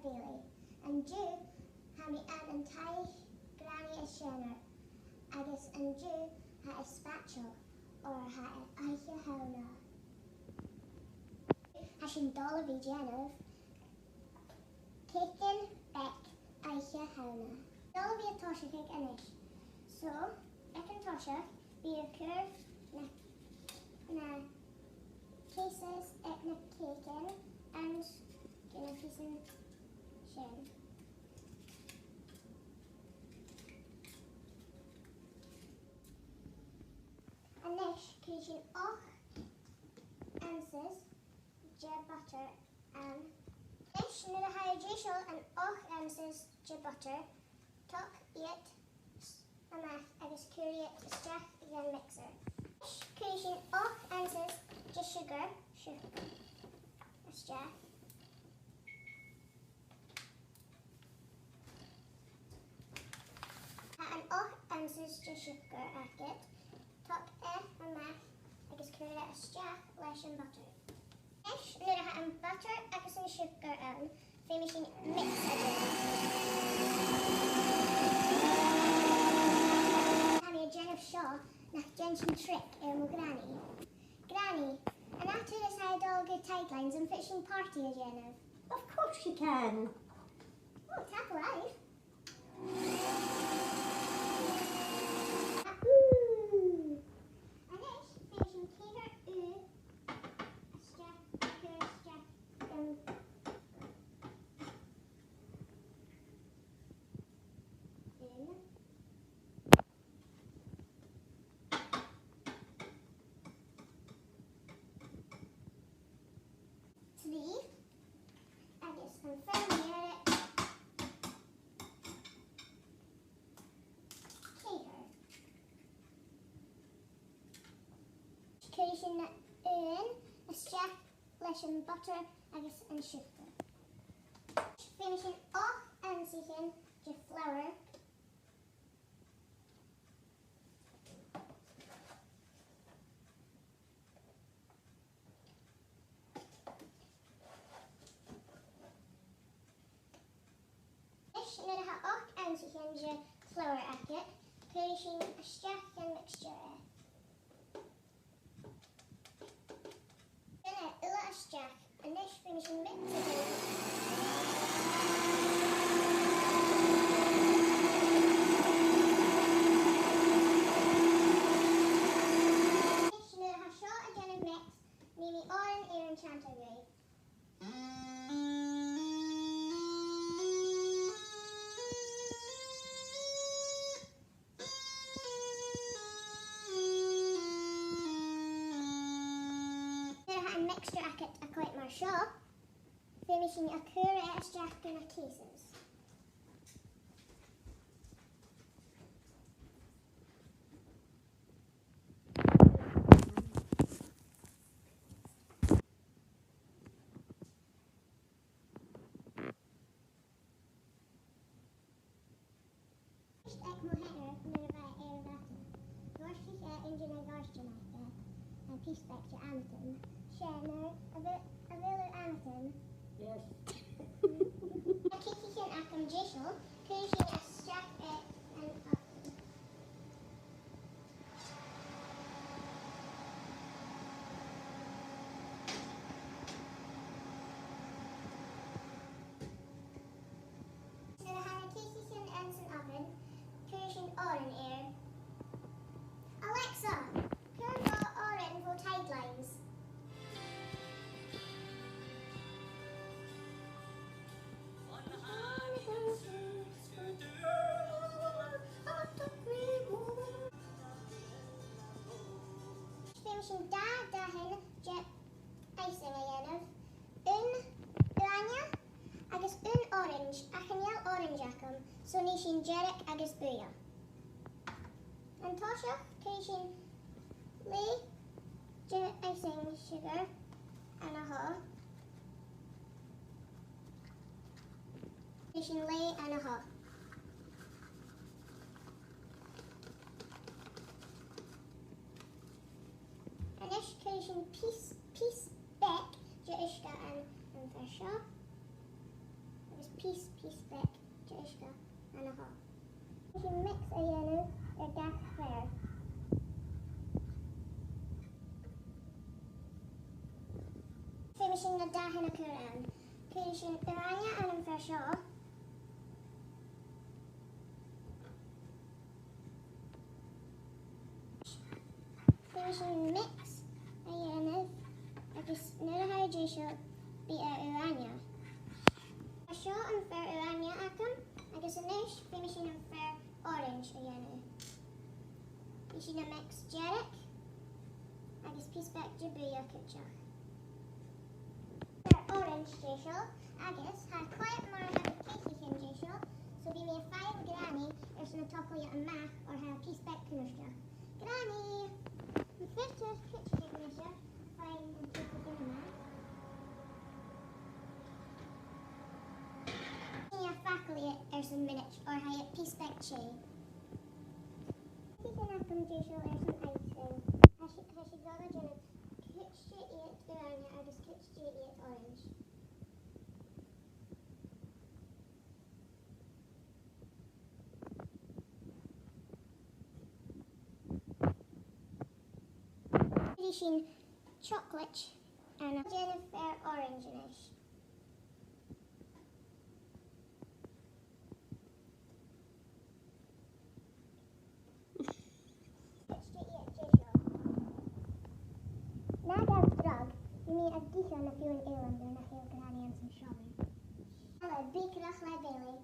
Bailey, and du ha mi an taich granny a shanner, agus an du ha a spatchel, or ha a aiche hauna. Ha sin dola vi Jennifer, Kicken back aiche hauna. Dola vi a tosha kik anish. So, ek an tosha, vi a curve na cases ek na kicken, and gonna piece in shin. And next, creation och answers, jet butter, and next, nu har jag jishol and och answers, jet butter, talk it, and I guess curry it, stack, then mixer. Creation och answers, just sugar, stack. And och answers, just sugar, it. Top and math, I guess curry it, stack, lash and butter. Next, nu har jag butter, I guess and sugar, and finishing mix again. Jennifer Shaw, nach Jensen Trick, Granny. Granny, and after this I had all good taglines and fishing party, Jennifer. Of course you can. Oh, tap alive. And next, finishing Peter, I guess confirm near it. Creation a stack, lash and butter, I guess and sugar. Finishing off and seeking the flour. Nu har och en seeking the flour akket. Creation a stack and mixture. Jack, and next finishing mix again. Next, nu har short again and mix, Mimi Oren Aaron Chantergrave. Extra racket a quite more sharp, finishing a curate jack in a cases. Ek mo heller nu bij er water. Doorschik engine en garsje en piespek je aanten. Shannon, a villa Anakin. Yes. A kiki and Akam Jishel, creating a stack and up. So I have a kiki and Anson oven, creating oren air. Alexa, turn on oren for taglines. Finishing dahin jet icing again of Urania agus orange achaniel orange acum so nishin Jerek agus buya. And Tasha creation Lee jet icing sugar and a ha. Creation Lee and a ha. Creation piece back, Ishka and Fasha. peace back, Jeshka, and a half. You mix a yellow, a dark fair. Finishing the dahin a kuran. Finishing Urania and Fashaw. Finishing mix a yellow, I guess Nura Jesha be a Urania. Fashaw and fair Urania akam. I guess a nish finishing a fair orange a yellow. Finishing a mix Jarek. I guess peace back Jibuya kitcha. Orange Jeshel, Agus, har quiet more about the cakey him Jeshel, so be me a 5 granny, or some taco ya a mach, or have peace back kunusha. Granny! The first is kitchen kunusha, 5 and taco in a mach. Ya faculty or some minutes, or have peace back che. If you can have some Jeshel or some icing, has she got a jenna, kitch it around ya, Agus kitch it orange. Finishing chocolate and a Jennifer orange-ish. Na dag drag, you mean a dicha na feeling ilan door na heel granny and some strawberry. Alla, big rach la bailey,